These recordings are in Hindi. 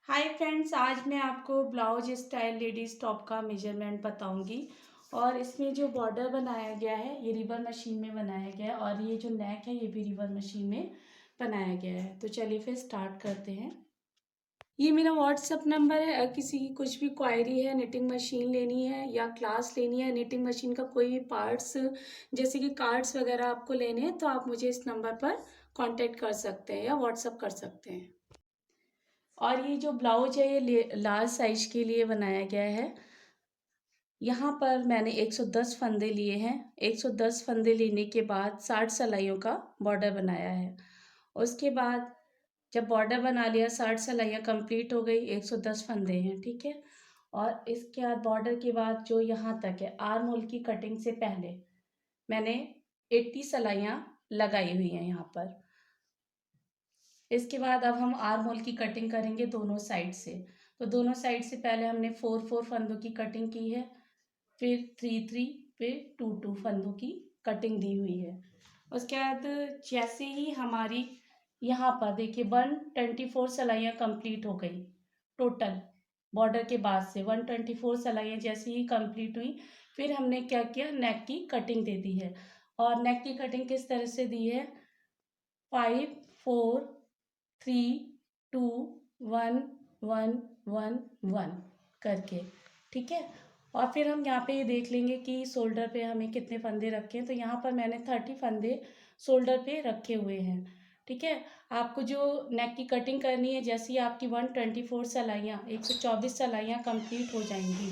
हाय फ्रेंड्स, आज मैं आपको ब्लाउज स्टाइल लेडीज़ टॉप का मेजरमेंट बताऊंगी। और इसमें जो बॉर्डर बनाया गया है ये रिवर मशीन में बनाया गया है और ये जो नेक है ये भी रिवर मशीन में बनाया गया है। तो चलिए फिर स्टार्ट करते हैं। ये मेरा व्हाट्सअप नंबर है। अगर किसी की कुछ भी क्वायरी है, निटिंग मशीन लेनी है या क्लास लेनी है, निटिंग मशीन का कोई भी पार्ट्स जैसे कि कार्ड्स वगैरह आपको लेने हैं तो आप मुझे इस नंबर पर कांटेक्ट कर सकते हैं या व्हाट्सअप कर सकते हैं। और ये जो ब्लाउज है ये लार्ज साइज के लिए बनाया गया है। यहाँ पर मैंने 110 फंदे लिए हैं। 110 फंदे लेने के बाद 60 सिलाइयों का बॉर्डर बनाया है। उसके बाद जब बॉर्डर बना लिया, 60 सिलाइयाँ कंप्लीट हो गई, 110 फंदे हैं, ठीक है। और इसके बाद बॉर्डर के बाद जो यहाँ तक है, आर्म होल की कटिंग से पहले मैंने 80 सिलाइयाँ लगाई हुई हैं यहाँ पर। इसके बाद अब हम आर्म होल की कटिंग करेंगे दोनों साइड से। तो दोनों साइड से पहले हमने 4 फंदों की कटिंग की है, फिर 3 फिर 2 फंदों की कटिंग दी हुई है। उसके बाद जैसे ही हमारी यहाँ पर देखिए 124 सिलाइयाँ कंप्लीट हो गई टोटल। बॉर्डर के बाद से 124 सिलाइयाँ जैसे ही कंप्लीट हुई, फिर हमने क्या किया, नेक की कटिंग दे दी है। और नेक की कटिंग किस तरह से दी है, 5 4 3 2 1 1 1 करके, ठीक है। और फिर हम यहाँ पे ये देख लेंगे कि शोल्डर पे हमें कितने फंदे रखे हैं। तो यहाँ पर मैंने 30 फंदे शोल्डर पे रखे हुए हैं, ठीक है। आपको जो नेक की कटिंग करनी है, जैसे ही आपकी 124 सिलाइयाँ 124 सिलाइयाँ कंप्लीट हो जाएंगी,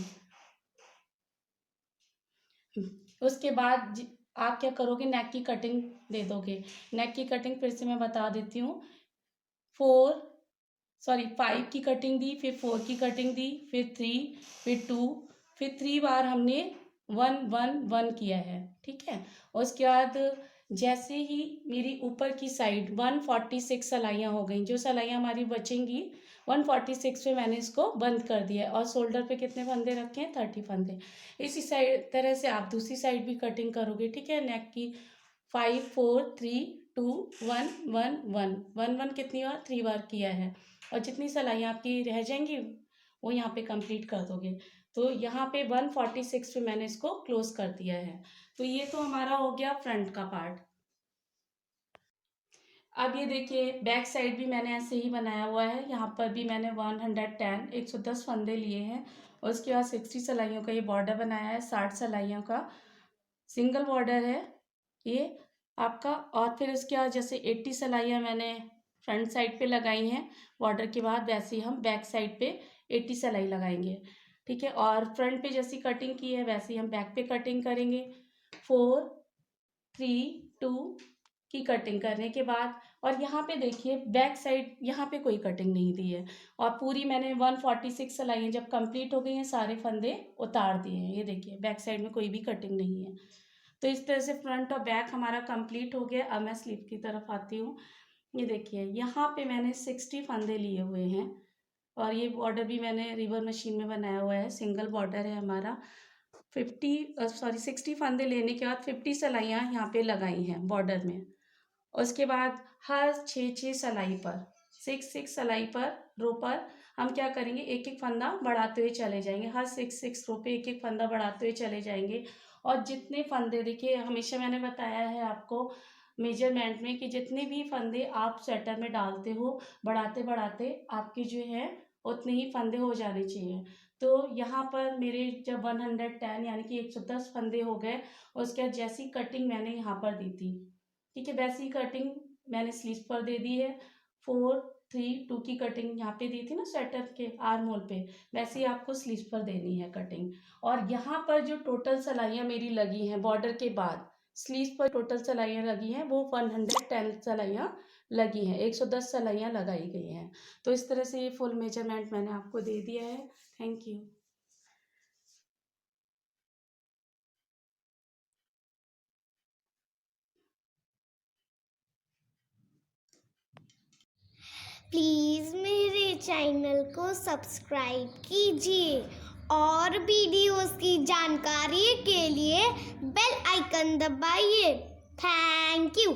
उसके बाद आप क्या करोगे, नेक की कटिंग दे दोगे। नेक की कटिंग फिर से मैं बता देती हूँ। 5 की कटिंग दी, फिर 4 की कटिंग दी, फिर 3, फिर 2, फिर 3 बार हमने 1 1 1 किया है, ठीक है। और उसके बाद जैसे ही मेरी ऊपर की साइड 146 सिलाइयाँ हो गई, जो सिलाइयाँ हमारी बचेंगी 146 पे मैंने इसको बंद कर दिया है। और शोल्डर पे कितने फंदे रखे हैं, 30 फंदे। इसी साइड तरह से आप दूसरी साइड भी कटिंग करोगे, ठीक है। नेक की 5 4 3 2 1 1 1 कितनी बार, 3 बार किया है। और जितनी सिलाइयाँ आपकी रह जाएंगी वो यहाँ पे कंप्लीट कर दोगे। तो यहाँ पे 146 पे मैंने इसको क्लोज कर दिया है। तो ये तो हमारा हो गया फ्रंट का पार्ट। अब ये देखिए बैक साइड भी मैंने ऐसे ही बनाया हुआ है। यहाँ पर भी मैंने 110 फंदे लिए हैं और उसके बाद 60 सिलाइयों का ये बॉर्डर बनाया है। 60 सिलाइयों का सिंगल बॉर्डर है ये आपका। और फिर इसके बाद जैसे 80 सिलाइयाँ मैंने फ्रंट साइड पे लगाई हैं बॉर्डर के बाद, वैसे ही हम बैक साइड पे 80 सिलाई लगाएंगे, ठीक है। और फ्रंट पे जैसी कटिंग की है वैसे ही हम बैक पे कटिंग करेंगे। 4 3 2 की कटिंग करने के बाद, और यहाँ पे देखिए बैक साइड यहाँ पे कोई कटिंग नहीं दी है। और पूरी मैंने 146 सिलाइयाँ जब कंप्लीट हो गई हैं, सारे फंदे उतार दिए हैं। ये देखिए बैक साइड में कोई भी कटिंग नहीं है। तो इस तरह से फ्रंट और बैक हमारा कंप्लीट हो गया। अब मैं स्लीव की तरफ आती हूँ। ये देखिए यहाँ पे मैंने 60 फंदे लिए हुए हैं और ये बॉर्डर भी मैंने रिवर मशीन में बनाया हुआ है। सिंगल बॉर्डर है हमारा। 60 फंदे लेने के बाद 50 सिलाइयाँ यहाँ पे लगाई हैं बॉर्डर में। उसके बाद हर 6 सिलाई पर 6 सिलाई पर रो पर हम क्या करेंगे, एक एक फंदा बढ़ाते हुए चले जाएंगे। हर 6 रो पे एक एक फंदा बढ़ाते हुए चले जाएंगे। और जितने फंदे, देखिए हमेशा मैंने बताया है आपको मेजरमेंट में कि जितने भी फंदे आप स्वेटर में डालते हो, बढ़ाते बढ़ाते आपके जो है उतने ही फंदे हो जाने चाहिए। तो यहाँ पर मेरे जब 110 यानी कि 110 फंदे हो गए, उसके बाद जैसी कटिंग मैंने यहाँ पर दी थी, ठीक है, वैसी कटिंग मैंने स्लीव पर दे दी है। 4 3 2 की कटिंग यहाँ पे दी थी ना स्वेटर के आर्म होल पे, वैसे ही आपको स्लीव पर देनी है कटिंग। और यहाँ पर जो टोटल सिलाइयाँ मेरी लगी हैं बॉर्डर के बाद, स्लीव पर टोटल सिलाइयाँ लगी हैं वो 110 सिलाइयाँ लगी हैं, 110 सिलाइयाँ लगाई गई हैं। तो इस तरह से ये फुल मेजरमेंट मैंने आपको दे दिया है। Thank you. प्लीज़ मेरे चैनल को सब्सक्राइब कीजिए और वीडियोस की जानकारी के लिए बेल आइकन दबाइए। Thank you.